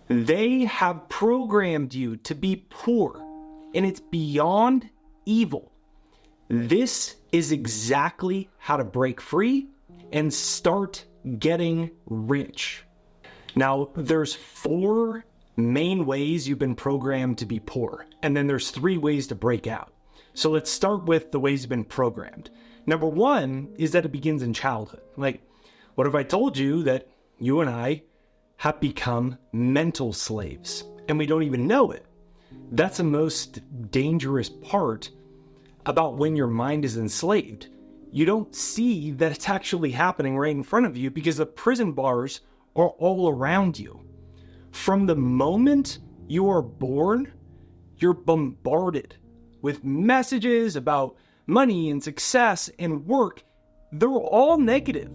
They have programmed you to be poor, and it's beyond evil. This is exactly how to break free and start getting rich. Now, there's 4 main ways you've been programmed to be poor, and then there's 3 ways to break out. So let's start with the ways you've been programmed. Number 1 is that it begins in childhood. Like, what if I told you that you and I have become mental slaves, and we don't even know it? That's the most dangerous part about when your mind is enslaved. You don't see that it's actually happening right in front of you because the prison bars are all around you. From the moment you are born, you're bombarded with messages about money and success and work. They're all negative.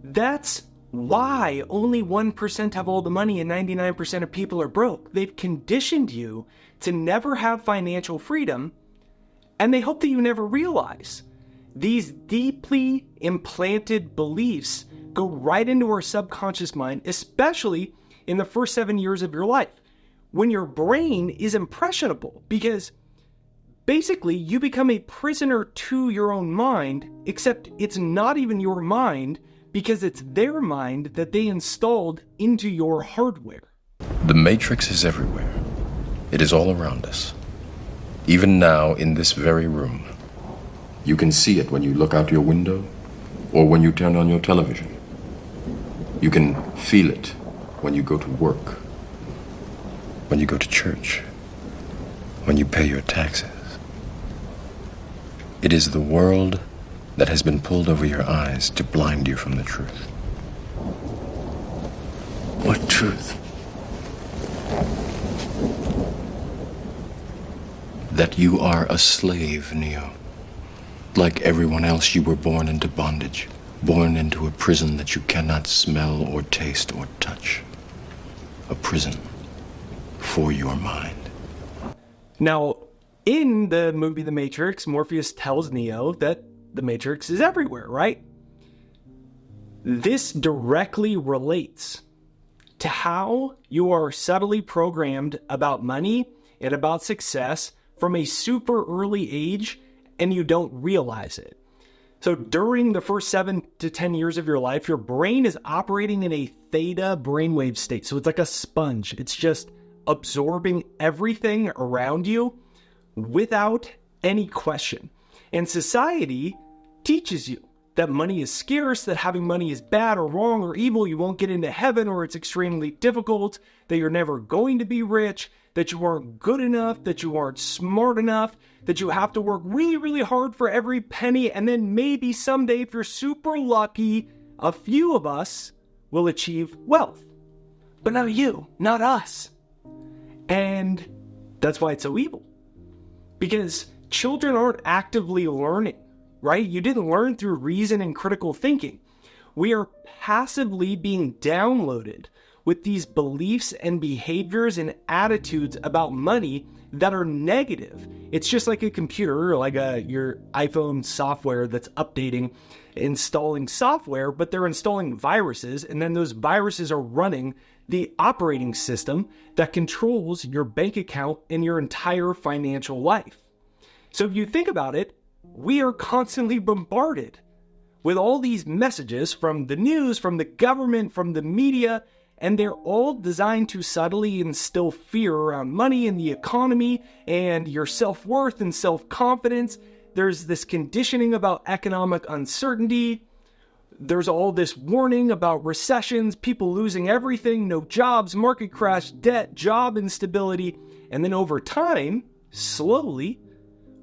That's why only 1% have all the money and 99% of people are broke. They've conditioned you to never have financial freedom, and they hope that you never realize. These deeply implanted beliefs go right into our subconscious mind, especially in the first 7 years of your life, when your brain is impressionable, because basically you become a prisoner to your own mind, except it's not even your mind because it's their mind that they installed into your hardware. The Matrix is everywhere. It is all around us. Even now, in this very room. You can see it when you look out your window or when you turn on your television. You can feel it when you go to work, when you go to church, when you pay your taxes. It is the world that has been pulled over your eyes to blind you from the truth. What truth? That you are a slave, Neo. Like everyone else, you were born into bondage, born into a prison that you cannot smell or taste or touch. A prison for your mind. Now, in the movie The Matrix, Morpheus tells Neo that the Matrix is everywhere, right? This directly relates to how you are subtly programmed about money and about success from a super early age, and you don't realize it. So during the first 7 to 10 years of your life, your brain is operating in a theta brainwave state. So it's like a sponge. It's just absorbing everything around you without any question. And society teaches you that money is scarce, that having money is bad or wrong or evil, you won't get into heaven, or it's extremely difficult, that you're never going to be rich, that you aren't good enough, that you aren't smart enough, that you have to work really, really hard for every penny, and then maybe someday, if you're super lucky, a few of us will achieve wealth. But not you, not us. And that's why it's so evil. Because children aren't actively learning, right? You didn't learn through reason and critical thinking. We are passively being downloaded with these beliefs and behaviors and attitudes about money that are negative. It's just like a computer, or like your iPhone software that's updating, installing software, but they're installing viruses, and then those viruses are running the operating system that controls your bank account and your entire financial life. So if you think about it, we are constantly bombarded with all these messages from the news, from the government, from the media, and they're all designed to subtly instill fear around money and the economy and your self-worth and self-confidence. There's this conditioning about economic uncertainty. There's all this warning about recessions, people losing everything, no jobs, market crash, debt, job instability. And then over time, slowly,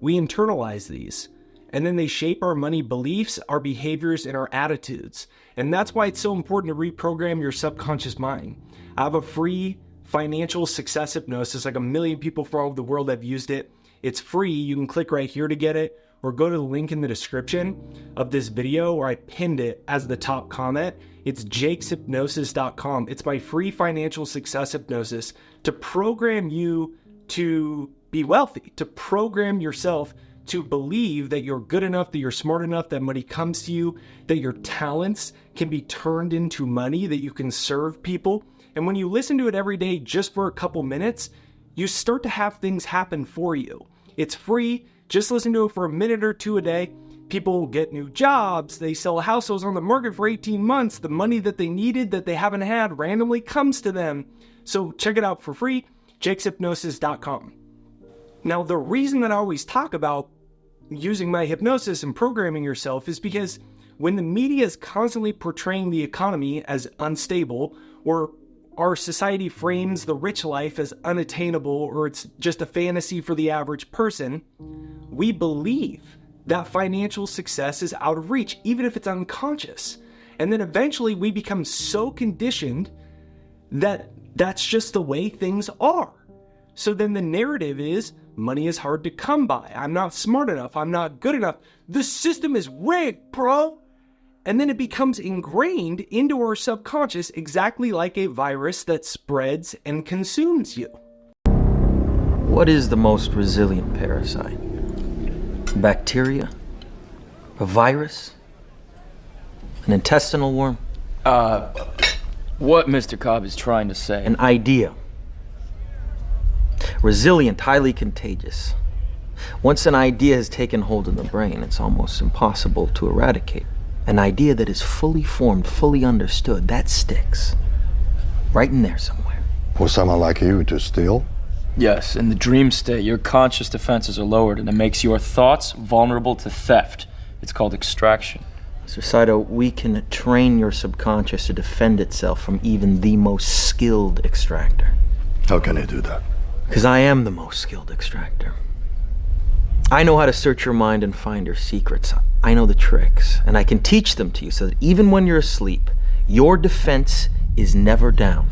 we internalize these. And then they shape our money beliefs, our behaviors, and our attitudes. And that's why it's so important to reprogram your subconscious mind. I have a free financial success hypnosis. Like 1 million people from all over the world have used it. It's free. You can click right here to get it, or go to the link in the description of this video, or I pinned it as the top comment. It's jakeshypnosis.com. It's my free financial success hypnosis to program you to be wealthy, to program yourself to believe that you're good enough, that you're smart enough, that money comes to you, that your talents can be turned into money, that you can serve people. And when you listen to it every day just for a couple minutes, you start to have things happen for you. It's free. Just listen to it for a minute or two a day. People get new jobs. They sell houses on the market for 18 months. The money that they needed that they haven't had randomly comes to them. So check it out for free, jakeshypnosis.com. Now, the reason that I always talk about using my hypnosis and programming yourself is because when the media is constantly portraying the economy as unstable, or our society frames the rich life as unattainable, or it's just a fantasy for the average person, we believe that financial success is out of reach, even if it's unconscious. And then eventually we become so conditioned that that's just the way things are. So then the narrative is, money is hard to come by. I'm not smart enough. I'm not good enough. The system is rigged, bro. And then it becomes ingrained into our subconscious exactly like a virus that spreads and consumes you. What is the most resilient parasite? Bacteria? A virus? An intestinal worm? What Mr. Cobb is trying to say. An idea. Resilient, highly contagious. Once an idea has taken hold in the brain, it's almost impossible to eradicate. An idea that is fully formed, fully understood, that sticks. Right in there somewhere. For someone like you to steal? Yes, in the dream state, your conscious defenses are lowered and it makes your thoughts vulnerable to theft. It's called extraction. Mr. Saito, we can train your subconscious to defend itself from even the most skilled extractor. How can you do that? Because I am the most skilled extractor. I know how to search your mind and find your secrets. I know the tricks, and I can teach them to you so that even when you're asleep, your defense is never down.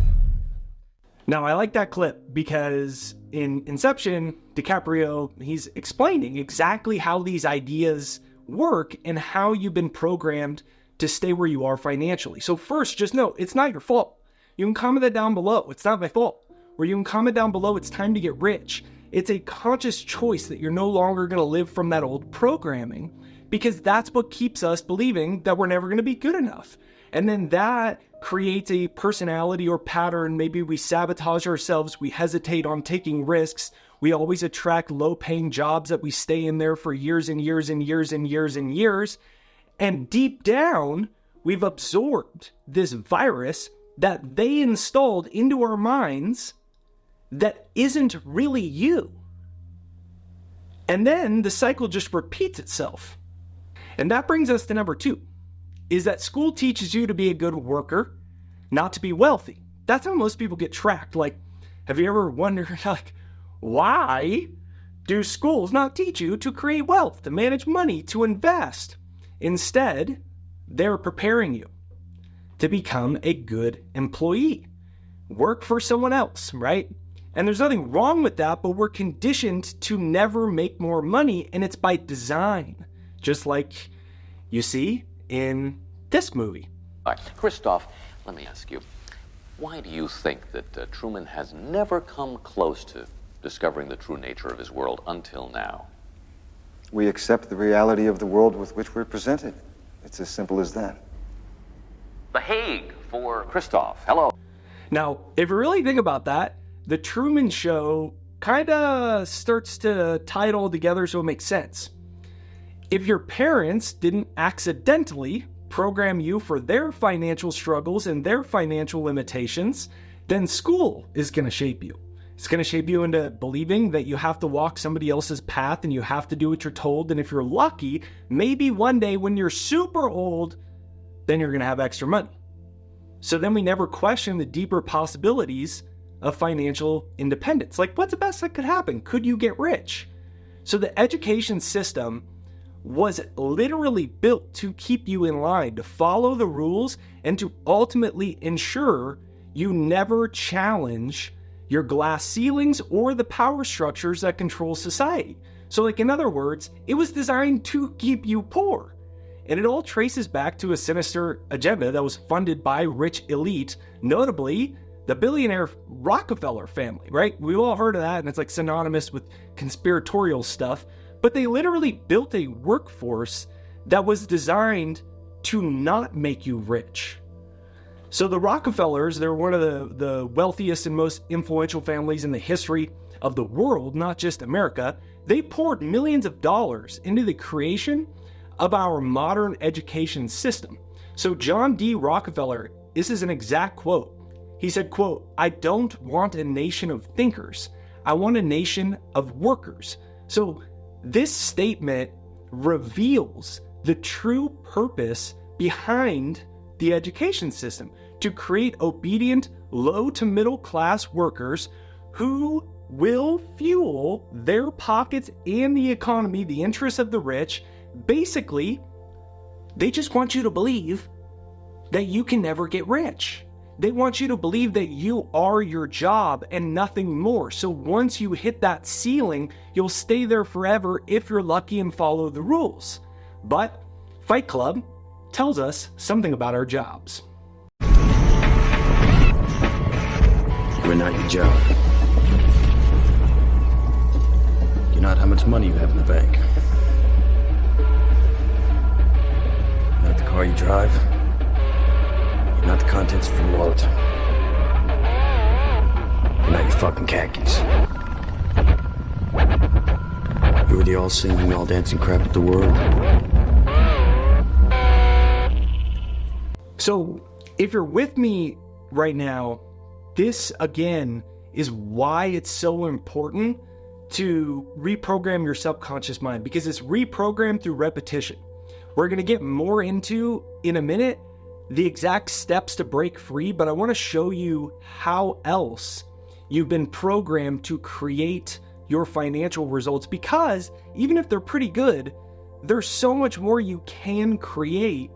Now, I like that clip because in Inception, DiCaprio, he's explaining exactly how these ideas work and how you've been programmed to stay where you are financially. So first, just know, it's not your fault. You can comment that down below. It's not my fault. Or you can comment down below, it's time to get rich. It's a conscious choice that you're no longer going to live from that old programming, because that's what keeps us believing that we're never going to be good enough. And then that creates a personality or pattern. Maybe we sabotage ourselves. We hesitate on taking risks. We always attract low-paying jobs that we stay in there for years and years and years and years and years. And deep down, we've absorbed this virus that they installed into our minds that isn't really you. And then the cycle just repeats itself. And that brings us to number 2, is that school teaches you to be a good worker, not to be wealthy. That's how most people get tracked. Like, have you ever wondered, like, why do schools not teach you to create wealth, to manage money, to invest? Instead, they're preparing you to become a good employee. Work for someone else, right? And there's nothing wrong with that, but we're conditioned to never make more money, and it's by design. Just like you see in this movie. All right, Christoph, let me ask you, why do you think that Truman has never come close to discovering the true nature of his world until now? We accept the reality of the world with which we're presented. It's as simple as that. The Hague for Christoph. Hello. Now, if you really think about that, the Truman Show kind of starts to tie it all together so it makes sense. If your parents didn't accidentally program you for their financial struggles and their financial limitations, then school is going to shape you. It's going to shape you into believing that you have to walk somebody else's path and you have to do what you're told. And if you're lucky, maybe one day when you're super old, then you're going to have extra money. So then we never question the deeper possibilities of financial independence. Like, what's the best that could happen? Could you get rich? So the education system was literally built to keep you in line, to follow the rules, and to ultimately ensure you never challenge your glass ceilings or the power structures that control society. So, like, in other words, it was designed to keep you poor. And it all traces back to a sinister agenda that was funded by rich elite, notably the billionaire Rockefeller family, right? We've all heard of that, and it's like synonymous with conspiratorial stuff. But they literally built a workforce that was designed to not make you rich. So the Rockefellers, they're one of the wealthiest and most influential families in the history of the world, not just America. They poured millions of dollars into the creation of our modern education system. So John D. Rockefeller, this is an exact quote. He said, quote, "I don't want a nation of thinkers. I want a nation of workers." So this statement reveals the true purpose behind the education system: to create obedient, low to middle class workers who will fuel their pockets and the economy, the interests of the rich. Basically, they just want you to believe that you can never get rich. They want you to believe that you are your job and nothing more. So once you hit that ceiling, you'll stay there forever if you're lucky and follow the rules. But Fight Club tells us something about our jobs. You're not your job. You're not how much money you have in the bank. You're not the car you drive. You're not the contents of your wallet. You're not your fucking khakis. You're the all-singing, all-dancing crap of the world. So if you're with me right now, this again is why it's so important to reprogram your subconscious mind, because it's reprogrammed through repetition. We're going to get more into, in a minute, the exact steps to break free, but I want to show you how else you've been programmed to create your financial results, because even if they're pretty good, there's so much more you can create,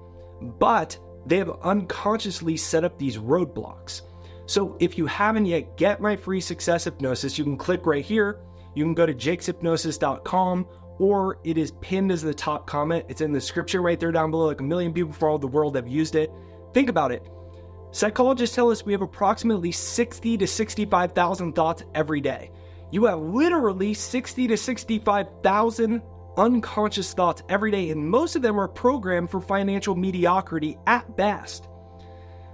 but they have unconsciously set up these roadblocks. So if you haven't yet, get my free success hypnosis. You can click right here. You can go to jakeshypnosis.com, or it is pinned as the top comment. It's in the description right there down below. Like 1 million people from all the world have used it. Think about it. Psychologists tell us we have approximately 60 to 65,000 thoughts every day. You have literally 60 to 65,000 unconscious thoughts every day, and most of them are programmed for financial mediocrity at best.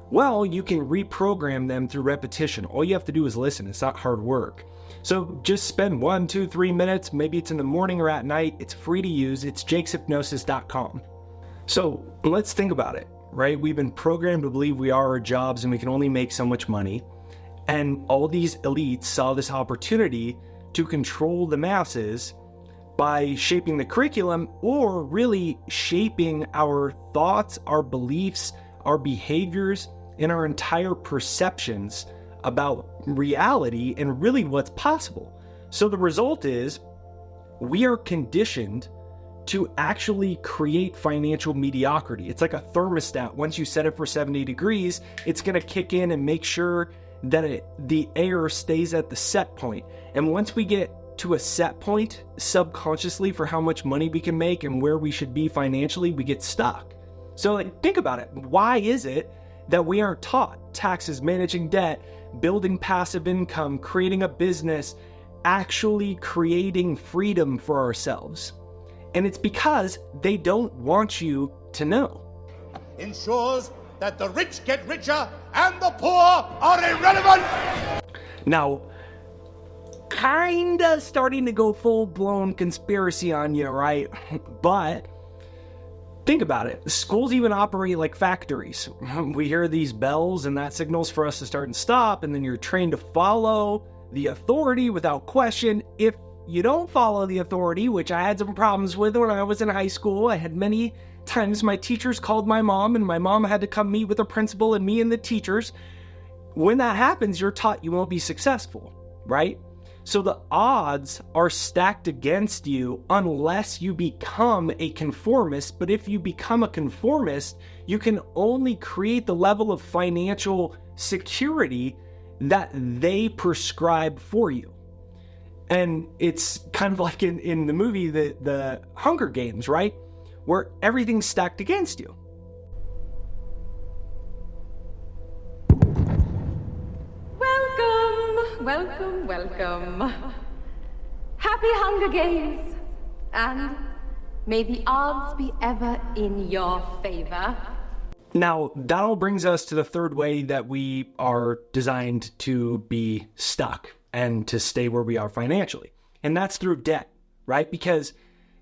Well, you can reprogram them through repetition. All you have to do is listen. It's not hard work. So just spend 1, 2, 3 minutes. Maybe it's in the morning or at night. It's free to use. It's jakeshypnosis.com. So let's think about it, right? We've been programmed to believe we are our jobs and we can only make so much money. And all these elites saw this opportunity to control the masses by shaping the curriculum, or really shaping our thoughts, our beliefs, our behaviors, and our entire perceptions about reality and really what's possible. So the result is we are conditioned to actually create financial mediocrity. It's like a thermostat. Once you set it for 70 degrees, it's going to kick in and make sure that the air stays at the set point. And once we get to a set point subconsciously for how much money we can make and where we should be financially, we get stuck. So think about it. Why is it that we aren't taught taxes, managing debt, building passive income, creating a business, actually creating freedom for ourselves? And it's because they don't want you to know. Ensures that the rich get richer and the poor are irrelevant. Now, kinda starting to go full-blown conspiracy on you, right? But think about it. Schools even operate like factories. We hear these bells and that signals for us to start and stop, and then you're trained to follow the authority without question. If you don't follow the authority, which I had some problems with when I was in high school, I had many times my teachers called my mom, and my mom had to come meet with the principal and me and the teachers. When that happens, you're taught you won't be successful, right? So the odds are stacked against you unless you become a conformist. But if you become a conformist, you can only create the level of financial security that they prescribe for you. And it's kind of like in the movie, the Hunger Games, right? Where everything's stacked against you. Welcome, welcome. Happy Hunger Games. And may the odds be ever in your favor. Now, that all brings us to the third way that we are designed to be stuck and to stay where we are financially. And that's through debt, right? Because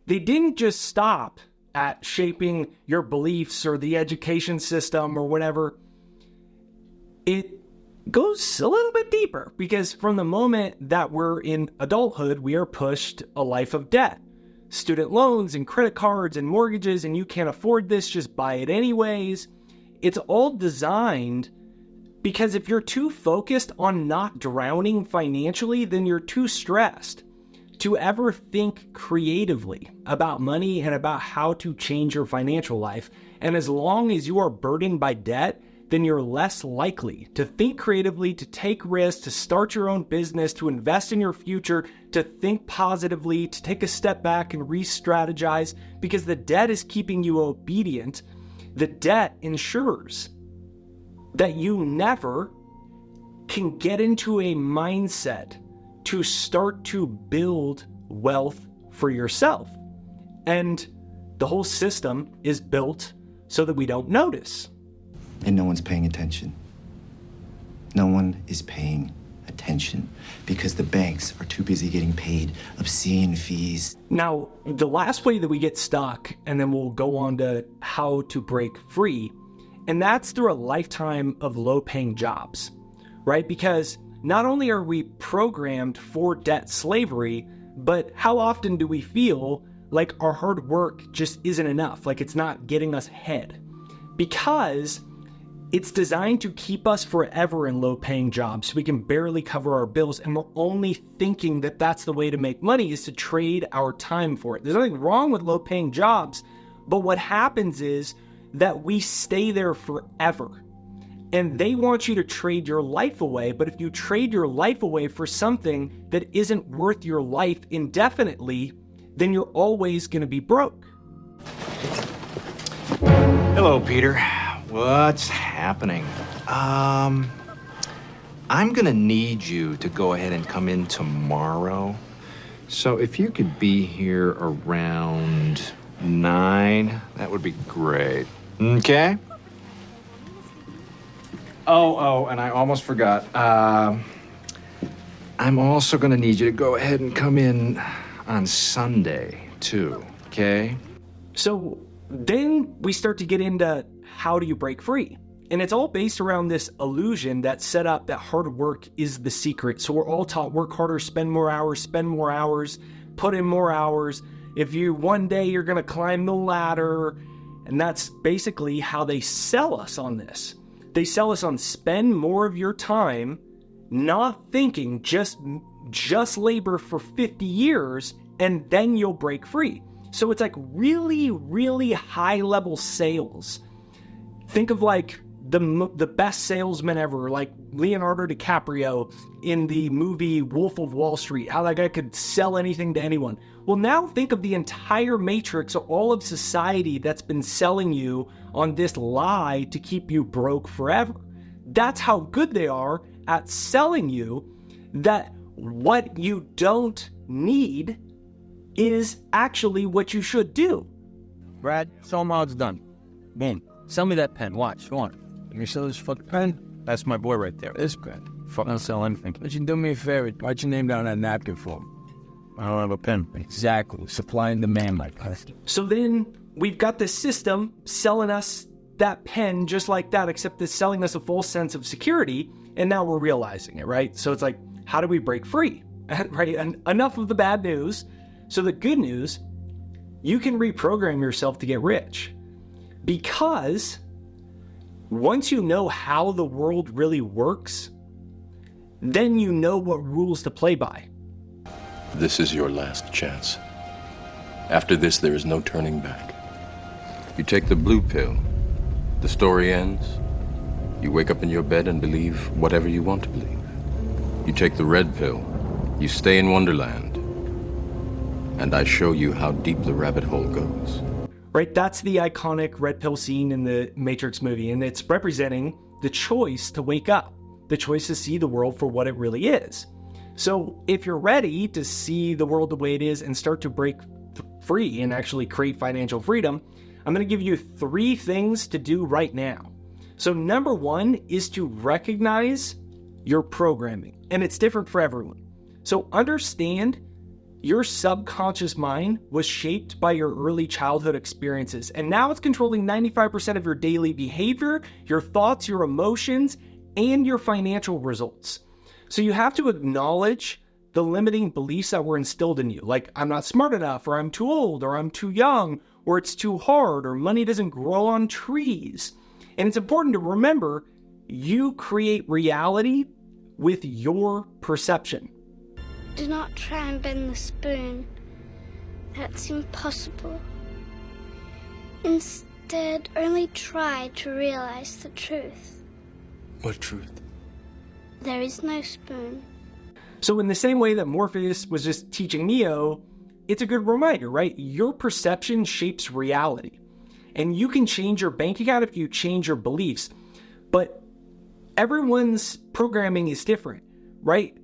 they didn't just stop at shaping your beliefs or the education system or whatever. It goes a little bit deeper, because from the moment that we're in adulthood, we are pushed a life of debt. Student loans and credit cards and mortgages, and you can't afford this, just buy it anyways. It's all designed because if you're too focused on not drowning financially, then you're too stressed to ever think creatively about money and about how to change your financial life. And as long as you are burdened by debt, then you're less likely to think creatively, to take risks, to start your own business, to invest in your future, to think positively, to take a step back and re-strategize, because the debt is keeping you obedient. The debt ensures that you never can get into a mindset to start to build wealth for yourself. And the whole system is built so that we don't notice. And no one's paying attention. No one is paying attention because the banks are too busy getting paid obscene fees. Now, the last way that we get stuck, and then we'll go on to how to break free, and that's through a lifetime of low-paying jobs, right? Because not only are we programmed for debt slavery, but how often do we feel like our hard work just isn't enough, like it's not getting us ahead? Because it's designed to keep us forever in low-paying jobs so we can barely cover our bills, and we're only thinking that that's the way to make money, is to trade our time for it. There's nothing wrong with low-paying jobs, but what happens is that we stay there forever. And they want you to trade your life away, but if you trade your life away for something that isn't worth your life indefinitely, then you're always going to be broke. Hello, Peter. What's happening? I'm gonna need you to go ahead and come in tomorrow. So if you could be here around 9, that would be great. Okay? Oh, and I almost forgot. I'm also gonna need you to go ahead and come in on Sunday, too, okay? So then we start to get into how do you break free? And it's all based around this illusion that's set up that hard work is the secret. So we're all taught work harder, spend more hours, put in more hours. If you one day you're going to climb the ladder. And that's basically how they sell us on this. They sell us on spend more of your time, not thinking, just labor for 50 years and then you'll break free. So it's like really, really high level sales. Think of like the best salesman ever, like Leonardo DiCaprio in the movie Wolf of Wall Street, how that guy could sell anything to anyone. Well, now think of the entire matrix of all of society that's been selling you on this lie to keep you broke forever. That's how good they are at selling you that what you don't need is actually what you should do. Brad, sell them how it's done. Boom. Sell me that pen. Watch. Go on. Let me sell this fucking pen. That's my boy right there. This pen. Fuck, I'll sell anything. But you do me a favor. Write your name down on that napkin for me. I don't have a pen. Exactly. Supply and demand, my past. So then we've got this system selling us that pen just like that, except it's selling us a false sense of security. And now we're realizing it, right? So it's like, how do we break free? Right? And enough of the bad news. So the good news, you can reprogram yourself to get rich. Because once you know how the world really works, then you know what rules to play by. This is your last chance. After this, there is no turning back. You take the blue pill, the story ends. You wake up in your bed and believe whatever you want to believe. You take the red pill, you stay in Wonderland, and I show you how deep the rabbit hole goes. Right, that's the iconic red pill scene in the Matrix movie, and it's representing the choice to wake up, the choice to see the world for what it really is. So if you're ready to see the world the way it is and start to break free and actually create financial freedom, I'm going to give you 3 things to do right now. So number 1 is to recognize your programming, and it's different for everyone. So understand your subconscious mind was shaped by your early childhood experiences, and now it's controlling 95% of your daily behavior, your thoughts, your emotions, and your financial results. So you have to acknowledge the limiting beliefs that were instilled in you, like I'm not smart enough, or I'm too old, or I'm too young, or it's too hard, or money doesn't grow on trees. And it's important to remember, you create reality with your perception. Do not try and bend the spoon. That's impossible. Instead, only try to realize the truth. What truth? There is no spoon. So in the same way that Morpheus was just teaching Neo, it's a good reminder, right? Your perception shapes reality. And you can change your bank account if you change your beliefs. But everyone's programming is different, right?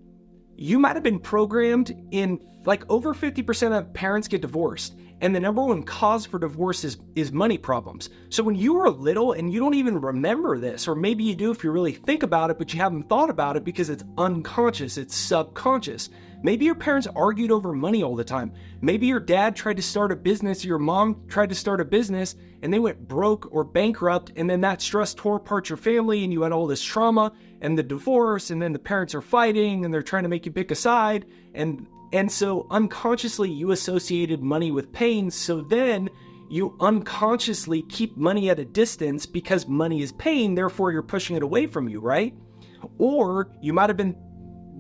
You might have been programmed in, like, over 50% of parents get divorced. And the number one cause for divorce is money problems. So when you were little and you don't even remember this, or maybe you do if you really think about it, but you haven't thought about it because it's unconscious, it's subconscious. Maybe your parents argued over money all the time. Maybe your dad tried to start a business, or your mom tried to start a business, and they went broke or bankrupt, and then that stress tore apart your family, and you had all this trauma, and the divorce, and then the parents are fighting, and they're trying to make you pick a side, and so unconsciously you associated money with pain, so then you unconsciously keep money at a distance because money is pain, therefore you're pushing it away from you, right? Or you might have been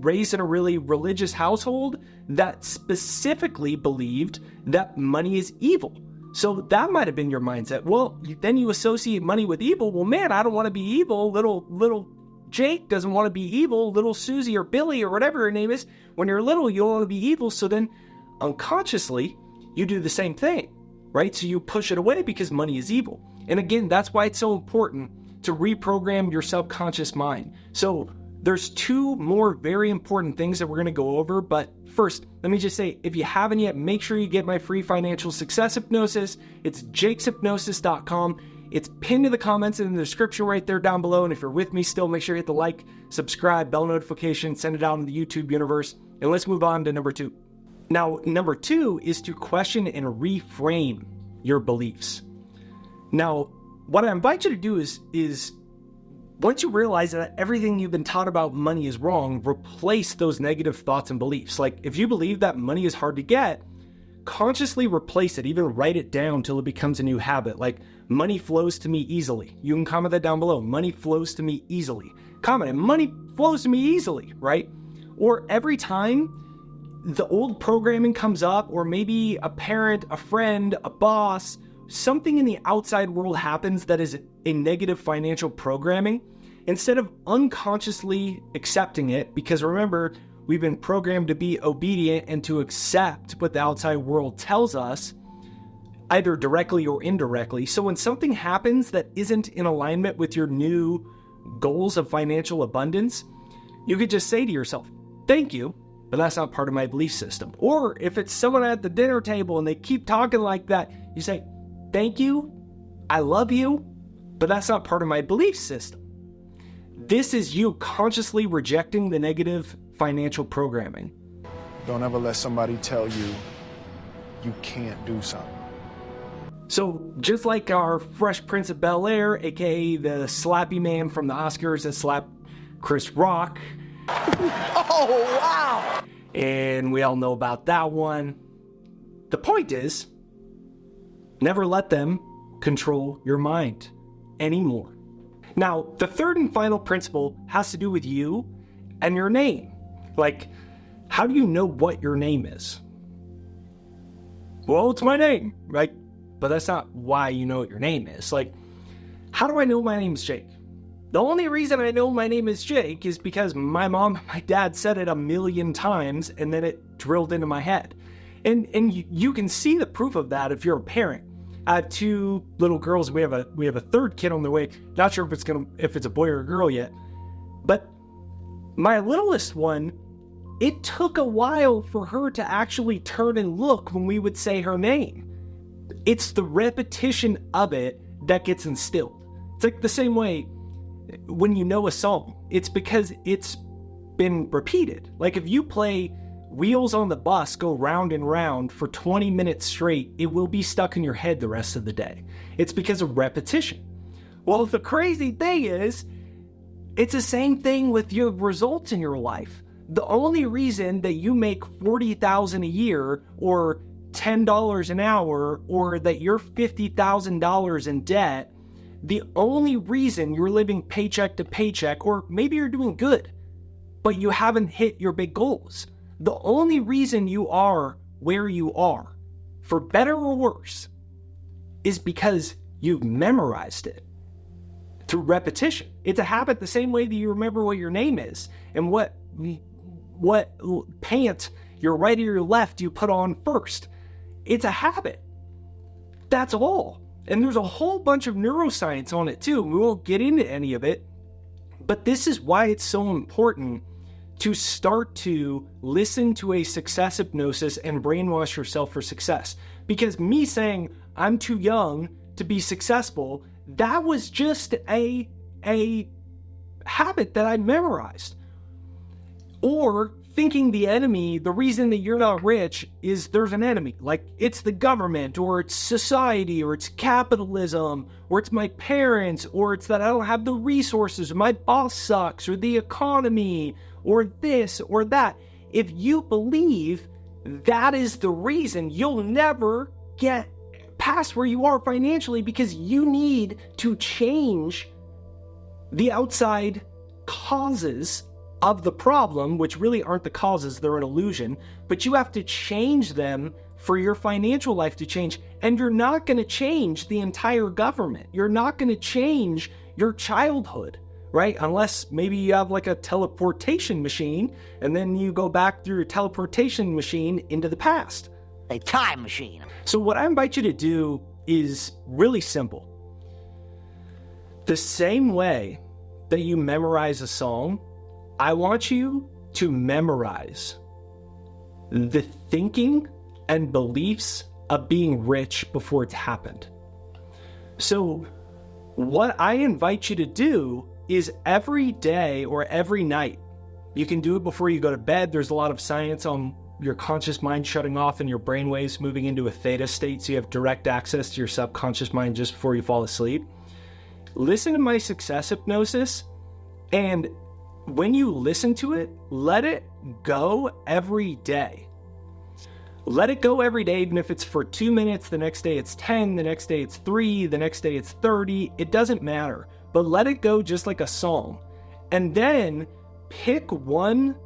raised in a really religious household that specifically believed that money is evil. So that might have been your mindset. Well, then you associate money with evil. Well, man, I don't want to be evil. Little Jake doesn't want to be evil. Little Susie or Billy or whatever her name is. When you're little, you don't want to be evil. So then unconsciously, you do the same thing, right? So you push it away because money is evil. And again, that's why it's so important to reprogram your subconscious mind. So there's 2 more very important things that we're going to go over. But first, let me just say, if you haven't yet, make sure you get my free financial success hypnosis. It's jakeshypnosis.com. It's pinned to the comments in the description right there down below. And if you're with me still, make sure you hit the like, subscribe, bell notification, send it out in the YouTube universe. And let's move on to number 2. Now, number 2 is to question and reframe your beliefs. Now, what I invite you to do is once you realize that everything you've been taught about money is wrong, replace those negative thoughts and beliefs. Like, if you believe that money is hard to get, consciously replace it, even write it down till it becomes a new habit. Like, money flows to me easily. You can comment that down below. Money flows to me easily. Comment it. Money flows to me easily, right? Or every time the old programming comes up, or maybe a parent, a friend, a boss, something in the outside world happens that is a negative financial programming, instead of unconsciously accepting it, because remember, we've been programmed to be obedient and to accept what the outside world tells us, either directly or indirectly. So when something happens that isn't in alignment with your new goals of financial abundance, you could just say to yourself, thank you, but that's not part of my belief system. Or if it's someone at the dinner table and they keep talking like that, you say, thank you, I love you, but that's not part of my belief system. This is you consciously rejecting the negative financial programming. Don't ever let somebody tell you you can't do something. So just like our Fresh Prince of Bel-Air, aka the slappy man from the Oscars that slapped Chris Rock. Oh, wow! And we all know about that one. The point is, never let them control your mind anymore. Now, the third and final principle has to do with you and your name. Like, how do you know what your name is? Well, it's my name, right? But that's not why you know what your name is. Like, how do I know my name is Jake? The only reason I know my name is Jake is because my mom and my dad said it 1,000,000 times, and then it drilled into my head. And you can see the proof of that if you're a parent. I have 2 little girls. We have a third kid on the way. Not sure if it's a boy or a girl yet. But my littlest one, it took a while for her to actually turn and look when we would say her name. It's the repetition of it that gets instilled. It's like the same way when you know a song, it's because it's been repeated. Like if you play Wheels on the Bus go round and round for 20 minutes straight, it will be stuck in your head the rest of the day. It's because of repetition. Well, the crazy thing is, it's the same thing with your results in your life. The only reason that you make $40,000 a year or $10 an hour, or that you're $50,000 in debt, the only reason you're living paycheck to paycheck, or maybe you're doing good, but you haven't hit your big goals. The only reason you are where you are, for better or worse, is because you've memorized it through repetition. It's a habit the same way that you remember what your name is and what pant, your right or your left, you put on first. It's a habit. That's all. And there's a whole bunch of neuroscience on it too. We won't get into any of it, but this is why it's so important to start to listen to a success hypnosis and brainwash yourself for success. Because me saying I'm too young to be successful, that was just a habit that I memorized. Or thinking the enemy, the reason that you're not rich is there's an enemy. Like it's the government, or it's society, or it's capitalism, or it's my parents, or it's that I don't have the resources, or my boss sucks, or the economy, or this or that. If you believe that is the reason, you'll never get past where you are financially, because you need to change the outside causes of the problem, which really aren't the causes, they're an illusion, but you have to change them for your financial life to change. And you're not going to change the entire government. You're not going to change your childhood, right? Unless maybe you have like a teleportation machine and then you go back through your teleportation machine into the past. A time machine. So what I invite you to do is really simple. The same way that you memorize a song, I want you to memorize the thinking and beliefs of being rich before it's happened. So what I invite you to do is every day or every night, you can do it before you go to bed. There's a lot of science on your conscious mind shutting off and your brainwaves moving into a theta state, so you have direct access to your subconscious mind just before you fall asleep. Listen to my success hypnosis, and when you listen to it, let it go every day. Let it go every day, even if it's for 2 minutes, the next day it's 10, the next day it's 3, the next day it's 30, it doesn't matter. But let it go just like a song. And then pick one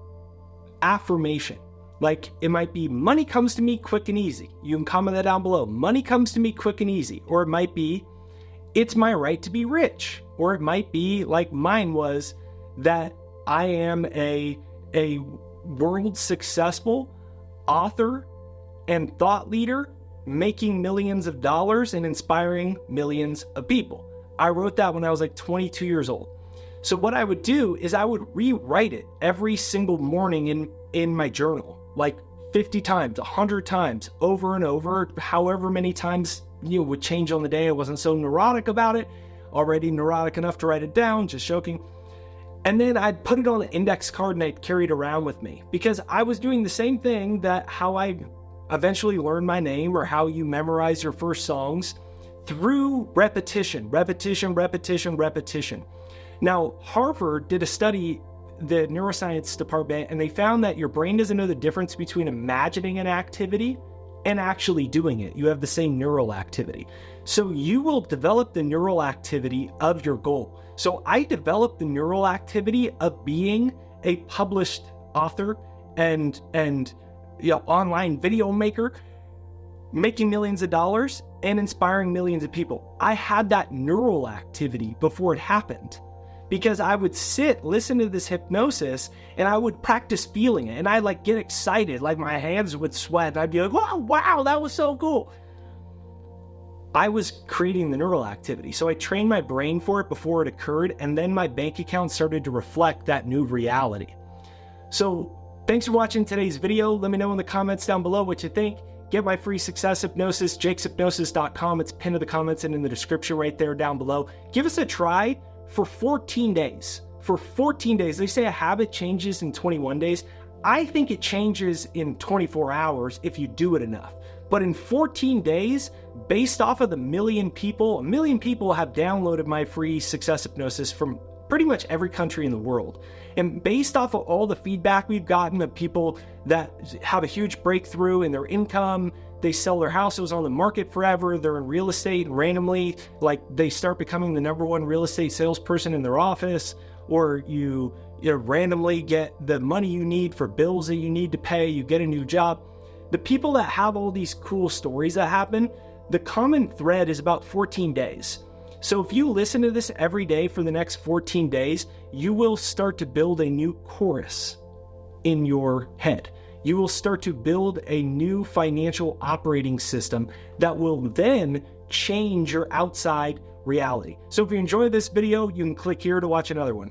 affirmation. Like it might be, money comes to me quick and easy. You can comment that down below. Money comes to me quick and easy. Or it might be, it's my right to be rich. Or it might be, like mine was, that I am a world successful author and thought leader, making millions of dollars and inspiring millions of people. I wrote that when I was like 22 years old. So what I would do is I would rewrite it every single morning in my journal, like 50 times, 100 times, over and over, however many times would change on the day. I wasn't so neurotic about it, already neurotic enough to write it down, just joking. And then I'd put it on an index card and I'd carry it around with me, because I was doing the same thing that how I eventually learned my name, or how you memorize your first songs, through repetition. Now, Harvard did a study, the neuroscience department, and they found that your brain doesn't know the difference between imagining an activity and actually doing it. You have the same neural activity. So you will develop the neural activity of your goal. So I developed the neural activity of being a published author and online video maker, making millions of dollars and inspiring millions of people. I had that neural activity before it happened, because I would listen to this hypnosis, and I would practice feeling it, and I'd like get excited, like my hands would sweat, and I'd be like, wow, that was so cool. I was creating the neural activity. So I trained my brain for it before it occurred, and then my bank account started to reflect that new reality. So thanks for watching today's video. Let me know in the comments down below what you think. get my free success hypnosis, jakeshypnosis.com. It's pinned to the comments and in the description right there down below. Give us a try for 14 days. For 14 days. They say a habit changes in 21 days. I think it changes in 24 hours if you do it enough. But in 14 days, based off of a million people have downloaded my free success hypnosis from pretty much every country in the world. And based off of all the feedback we've gotten of people that have a huge breakthrough in their income, they sell their house, it was on the market forever, they're in real estate, and randomly, like, they start becoming the #1 real estate salesperson in their office, or you randomly get the money you need for bills that you need to pay, you get a new job. The people that have all these cool stories that happen, the common thread is about 14 days. So if you listen to this every day for the next 14 days, you will start to build a new chorus in your head. You will start to build a new financial operating system that will then change your outside reality. So if you enjoyed this video, you can click here to watch another one.